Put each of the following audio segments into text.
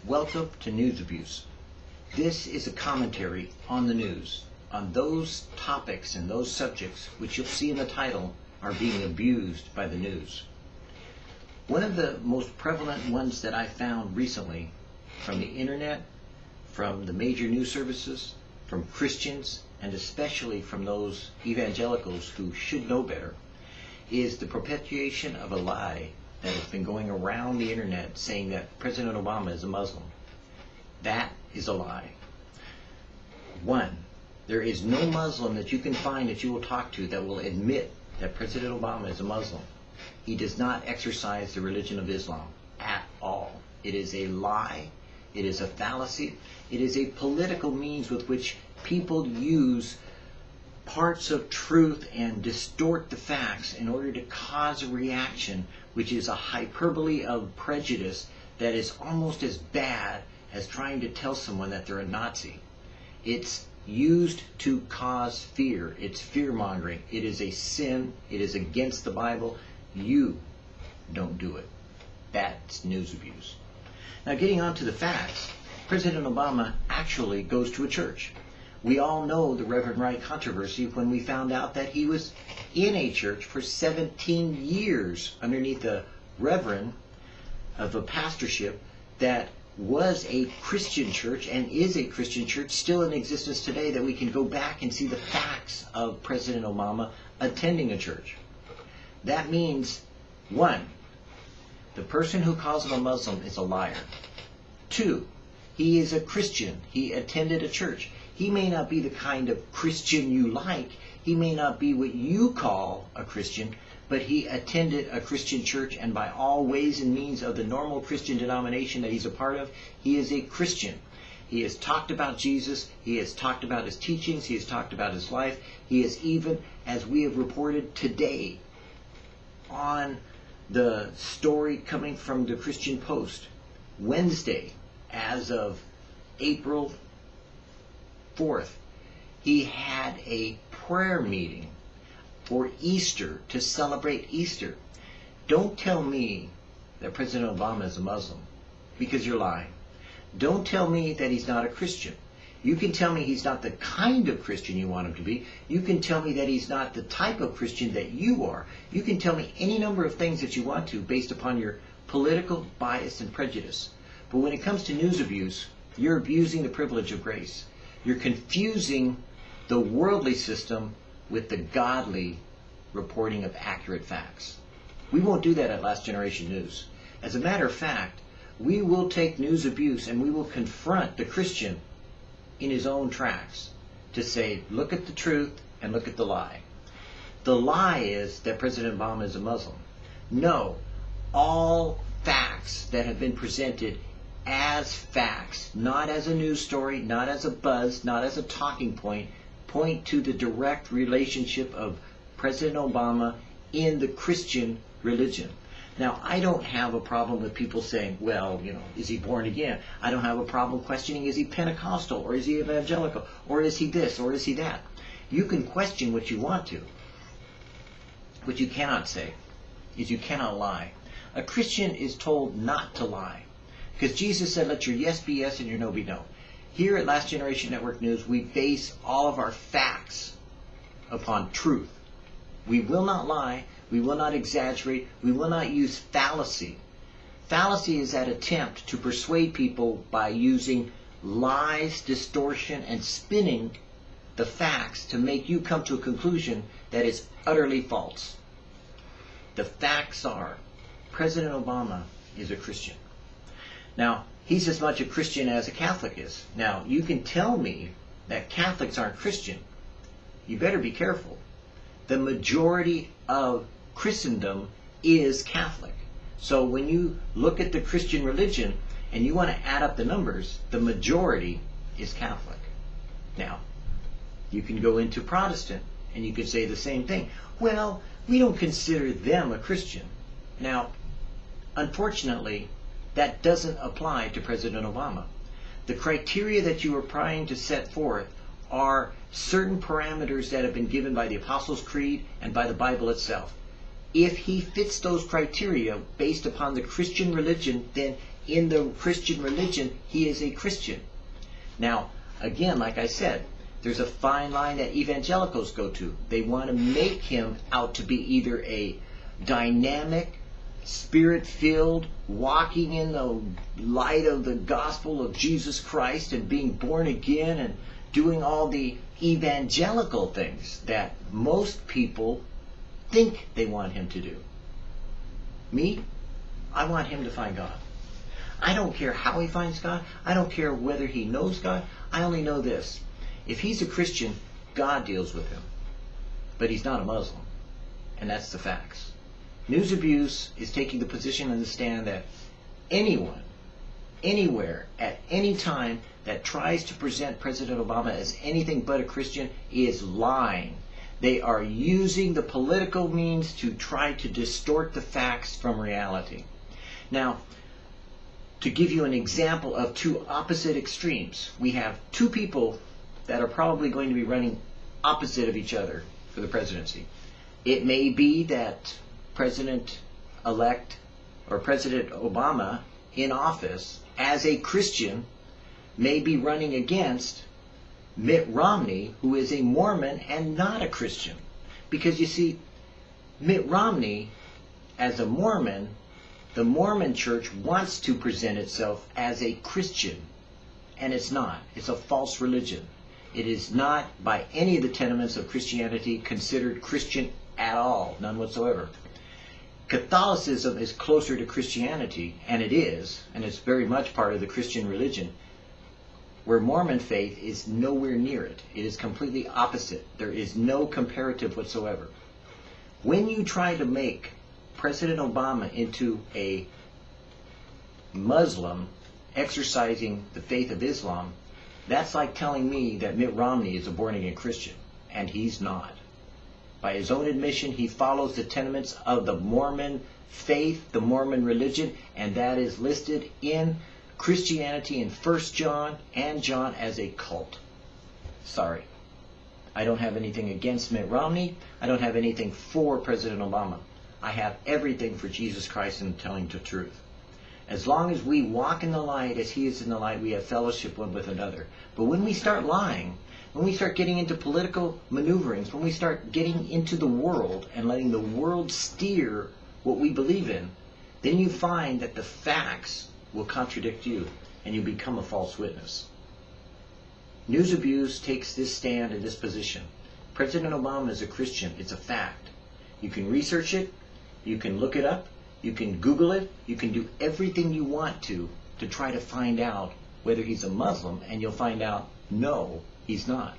Welcome to NewsAbuse. This is a commentary on the news, on those topics and those subjects which you'll see in the title are being abused by the news. One of the most prevalent ones that I found recently from the internet, from the major news services, from Christians, and especially from those evangelicals who should know better, is the perpetuation of a lie that has been going around the internet saying that President Obama is a Muslim. That is a lie. One, there is no Muslim that you can find that you will talk to that will admit that President Obama is a Muslim. He does not exercise the religion of Islam at all. It is a lie. It is a fallacy. It is a political means with which people use parts of truth and distort the facts in order to cause a reaction, which is a hyperbole of prejudice that is almost as bad as trying to tell someone that they're a Nazi. It's used to cause fear. It's fear-mongering. It is a sin. It is against the Bible. You don't do it. That's news abuse. Now, getting on to the facts, President Obama actually goes to a church. We all know the Reverend Wright controversy when we found out that he was in a church for 17 years underneath a reverend of a pastorship that was a Christian church and is a Christian church still in existence today, that we can go back and see the facts of President Obama attending a church. That means, one, the person who calls him a Muslim is a liar. Two, he is a Christian. He attended a church. He may not be the kind of Christian you like. He may not be what you call a Christian, but he attended a Christian church, and by all ways and means of the normal Christian denomination that he's a part of, he is a Christian. He has talked about Jesus. He has talked about his teachings. He has talked about his life. He is, even as we have reported today on the story coming from the Christian Post, Wednesday, as of April 4th, he had a prayer meeting for Easter, to celebrate Easter. Don't tell me that President Obama is a Muslim, because you're lying. Don't tell me that he's not a Christian. You can tell me he's not the kind of Christian you want him to be. You can tell me that he's not the type of Christian that you are. You can tell me any number of things that you want to based upon your political bias and prejudice. But when it comes to news abuse, you're abusing the privilege of grace. You're confusing the worldly system with the godly reporting of accurate facts. We won't do that at Last Generation News. As a matter of fact, we will take news abuse and we will confront the Christian in his own tracks to say, look at the truth and look at the lie. The lie is that President Obama is a Muslim. No, all facts that have been presented as facts, not as a news story, not as a buzz, not as a talking point to the direct relationship of President Obama in the Christian religion. Now, I don't have a problem with people saying, well, is he born again? I don't have a problem questioning, is he Pentecostal, or is he evangelical, or is he this, or is he that? You can question what you want to. What you cannot say is you cannot lie. A Christian is told not to lie, because Jesus said, let your yes be yes and your no be no. Here at Last Generation Network News, we base all of our facts upon truth. We will not lie. We will not exaggerate. We will not use fallacy. Fallacy is that attempt to persuade people by using lies, distortion, and spinning the facts to make you come to a conclusion that is utterly false. The facts are, President Obama is a Christian. Now, he's as much a Christian as a Catholic is. Now, you can tell me that Catholics aren't Christian. You better be careful. The majority of Christendom is Catholic. So when you look at the Christian religion and you want to add up the numbers, the majority is Catholic. Now, you can go into Protestant and you could say the same thing. Well, we don't consider them a Christian. Now, unfortunately, that doesn't apply to President Obama. The criteria that you are trying to set forth are certain parameters that have been given by the Apostles' Creed and by the Bible itself. If he fits those criteria based upon the Christian religion, then in the Christian religion, he is a Christian. Now, again, like I said, there's a fine line that evangelicals go to. They want to make him out to be either a dynamic, Spirit-filled, walking in the light of the gospel of Jesus Christ and being born again and doing all the evangelical things that most people think they want him to do. Me, I want him to find God. I don't care how he finds God. I don't care whether he knows God. I only know this. If he's a Christian, God deals with him. But he's not a Muslim. And that's the facts. NewsAbuse is taking the position and the stand that anyone, anywhere, at any time that tries to present President Obama as anything but a Christian is lying. They are using the political means to try to distort the facts from reality. Now, to give you an example of two opposite extremes, we have two people that are probably going to be running opposite of each other for the presidency. It may be that President-elect or President Obama in office as a Christian may be running against Mitt Romney, who is a Mormon and not a Christian. Because you see, Mitt Romney, as a Mormon, the Mormon church wants to present itself as a Christian, and it's not. It's a false religion. It is not, by any of the tenements of Christianity, considered Christian at all, none whatsoever. Catholicism is closer to Christianity, and it is, and it's very much part of the Christian religion, where Mormon faith is nowhere near it. It is completely opposite. There is no comparative whatsoever. When you try to make President Obama into a Muslim exercising the faith of Islam, that's like telling me that Mitt Romney is a born-again Christian, and he's not. By his own admission, he follows the tenements of the Mormon faith, the Mormon religion, and that is listed in Christianity in 1 John and John as a cult. Sorry. I don't have anything against Mitt Romney. I don't have anything for President Obama. I have everything for Jesus Christ and telling the truth. As long as we walk in the light as he is in the light, we have fellowship one with another. But when we start lying, when we start getting into political maneuverings, when we start getting into the world and letting the world steer what we believe in, then you find that the facts will contradict you and you become a false witness. NewsAbuse takes this stand in this position. President Obama is a Christian. It's a fact. You can research it. You can look it up. You can Google it. You can do everything you want to try to find out whether he's a Muslim, and you'll find out, no, he's not.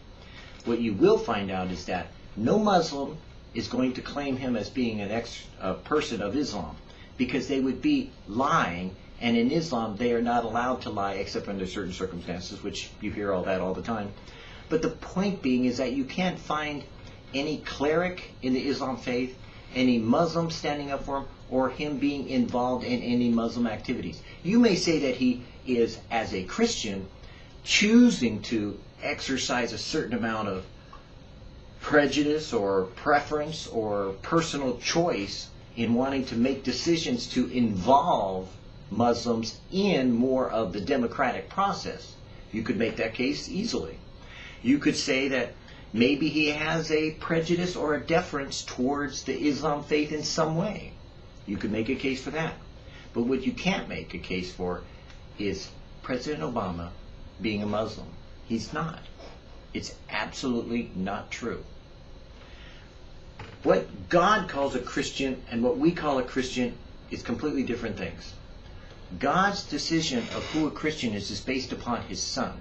What you will find out is that no Muslim is going to claim him as being a person of Islam, because they would be lying, and in Islam they are not allowed to lie except under certain circumstances, which you hear all that all the time. But the point being is that you can't find any cleric in the Islam faith, any Muslim standing up for him, or him being involved in any Muslim activities. You may say that he is, as a Christian, choosing to exercise a certain amount of prejudice or preference or personal choice in wanting to make decisions to involve Muslims in more of the democratic process. You could make that case easily. You could say that maybe he has a prejudice or a deference towards the Islam faith in some way. You could make a case for that. But what you can't make a case for is President Obama being a Muslim. He's not. It's absolutely not true. What God calls a Christian and what we call a Christian is completely different things. God's decision of who a Christian is based upon his Son.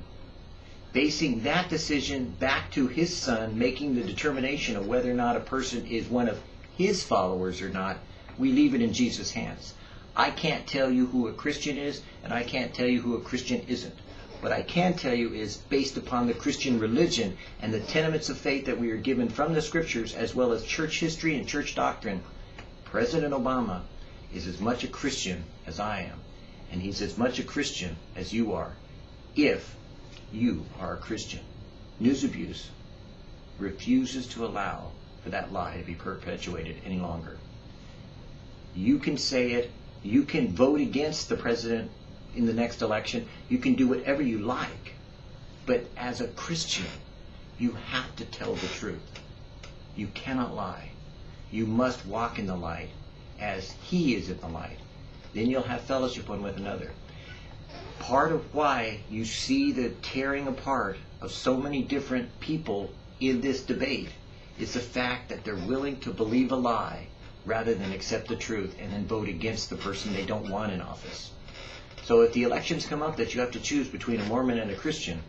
Basing that decision back to his Son, making the determination of whether or not a person is one of his followers or not, we leave it in Jesus' hands. I can't tell you who a Christian is, and I can't tell you who a Christian isn't. What I can tell you is, based upon the Christian religion and the tenets of faith that we are given from the Scriptures, as well as church history and church doctrine, President Obama is as much a Christian as I am, and he's as much a Christian as you are, if you are a Christian. NewsAbuse refuses to allow for that lie to be perpetuated any longer. You can say it. You can vote against the President in the next election. You can do whatever you like. But as a Christian, you have to tell the truth. You cannot lie. You must walk in the light as He is in the light. Then you'll have fellowship one with another. Part of why you see the tearing apart of so many different people in this debate is the fact that they're willing to believe a lie rather than accept the truth and then vote against the person they don't want in office. So if the elections come up that you have to choose between a Mormon and a Christian,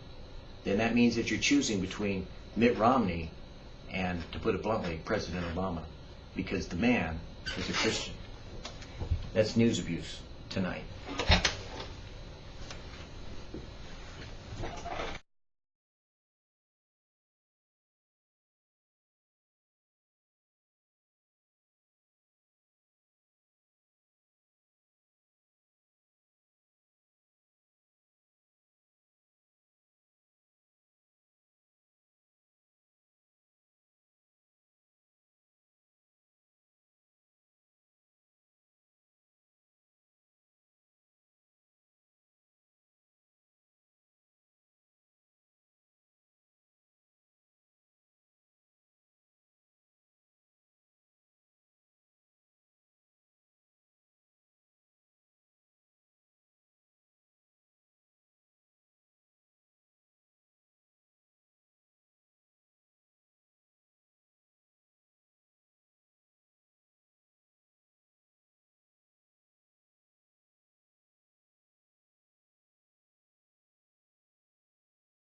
then that means that you're choosing between Mitt Romney and, to put it bluntly, President Obama, because the man is a Christian. That's News Abuse tonight.